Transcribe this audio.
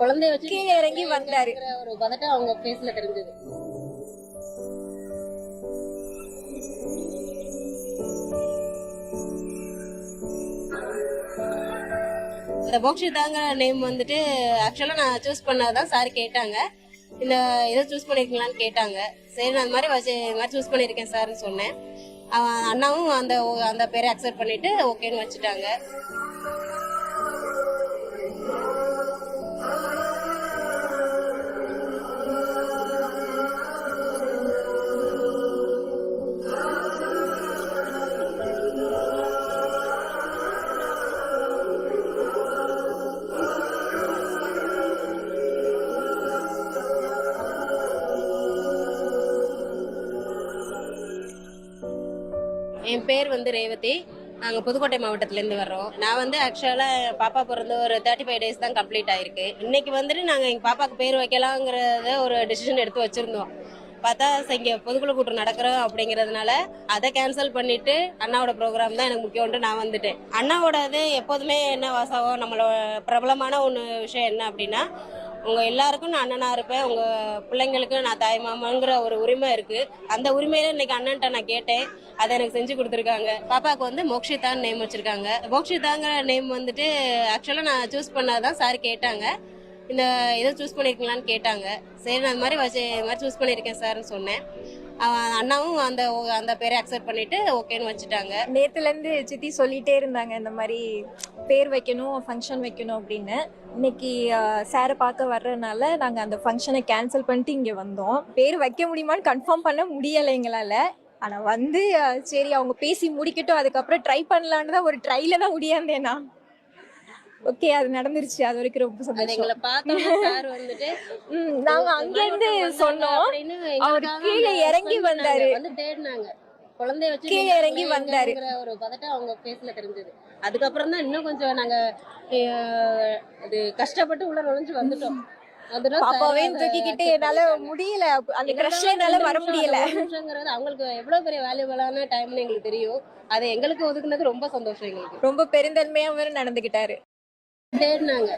குழந்தைய வச்சு கீழே இறங்கி வந்தாரு. ஒரு பதட்டம் அவங்க ஃபேஸ்ல தெரிஞ்சது. இந்த மோக்ஷிதாங்க நேம் வந்துட்டு ஆக்சுவலா நான் சூஸ் பண்ணாதான் சார் கேட்டாங்க. இந்த இதை சூஸ் பண்ணிருக்கீங்களான்னு கேட்டாங்க. சரி நான் இந்த மாதிரி சூஸ் பண்ணிருக்கேன் சார்னு சொன்னேன். அண்ணாவும் அந்த அந்த பேரை அக்செப்ட் பண்ணிட்டு ஓகேன்னு வச்சுட்டாங்க. என் பேர் வந்து ரேவதி. நாங்கள் புதுக்கோட்டை மாவட்டத்திலேருந்து வர்றோம். நான் வந்து ஆக்சுவலாக பாப்பா பிறந்து ஒரு 35 days தான் கம்ப்ளீட் ஆயிருக்கு. இன்னைக்கு வந்துட்டு நாங்கள் எங்கள் பாப்பாவுக்கு பேர் வைக்கலாங்கிறத ஒரு டெசிஷன் எடுத்து வச்சுருந்தோம். பார்த்தா இங்கே பொதுக்குழு கூட்டம் நடக்கிறோம் அப்படிங்கிறதுனால அதை கேன்சல் பண்ணிட்டு அண்ணாவோட ப்ரோக்ராம் தான் எனக்கு முக்கியம்னு நான் வந்துட்டேன். அண்ணாவோட இது எப்போதுமே என்ன வாசகம், நம்மளோட பிரபலமான ஒன்று விஷயம் என்ன அப்படின்னா, உங்க எல்லாருக்கும் நான் அண்ணனா இருப்பேன், உங்க பிள்ளைங்களுக்கு நான் தாய் மாமாங்கிற ஒரு உரிமை இருக்கு. அந்த உரிமையில இன்னைக்கு அண்ணன்ட்ட நான் கேட்டேன், அதை எனக்கு செஞ்சு கொடுத்துருக்காங்க. பாப்பாவுக்கு வந்து மோக்ஷிதான் நேம் வச்சிருக்காங்க. மோக்ஷிதாங்கிற நேம் வந்துட்டு ஆக்சுவலா நான் சூஸ் பண்ணாதான் சார் கேட்டாங்க. இந்த இதை சூஸ் பண்ணிருக்கீங்களான்னு கேட்டாங்க. சரி நான் இந்த மாதிரி சூஸ் பண்ணிருக்கேன் சார்னு சொன்னேன். அண்ணாவும் அந்த அந்த பேரை அக்செப்ட் பண்ணிட்டு ஓகேன்னு வச்சுட்டாங்க. நேத்துல இருந்து சித்தி சொல்லிட்டே இருந்தாங்க இந்த மாதிரி பேர் வைக்கணும், ஃபங்க்ஷன் வைக்கணும் அப்படின்னு. இன்னைக்கு சாரை பார்க்க வர்றதுனால நாங்கள் அந்த ஃபங்க்ஷனை கேன்சல் பண்ணிட்டு இங்கே வந்தோம். பேர் வைக்க முடியுமான்னு கன்ஃபார்ம் பண்ண முடியலை எங்களால். ஆனால் வந்து சரி அவங்க பேசி முடிக்கட்டும், அதுக்கப்புறம் ட்ரை பண்ணலான்னு தான் ஒரு ட்ரைல தான் முடியாந்தேன் நான். ஓகே, அது நடந்துருச்சு. அது வரைக்கும் ரொம்ப சந்தோஷம். எங்களை பார்த்தோம்னா சார் வந்துட்டு நாங்க அங்க இருந்து சொன்னோம், அவர் கீழே இறங்கி வந்தாரு. வந்து தேடினாங்க, குழந்தைய வச்சு கீழே இறங்கி வந்தாரு. ஒரு பதட்டம் அவங்க ஃபேஸ்ல தெரிஞ்சது. அதுக்கப்புறம் தான் இன்னும் கொஞ்சம் நாங்க அது கஷ்டப்பட்டு உள்ள நுழைஞ்சு வந்துட்டோம். பாப்பாவே தூக்கிக்கிட்டு என்னால முடியல, அந்த கிரஷ்ல என்னால வர முடியல. அவங்களுக்கு எவ்வளவு பெரிய வேல்யூபிளான டைம்னு எங்களுக்கு தெரியும். அதை எங்களுக்கு ஒதுக்குனது ரொம்ப சந்தோஷம். எங்களுக்கு ரொம்ப பெருந்தன்மையா நடந்துகிட்டாரு. தேடினாங்க.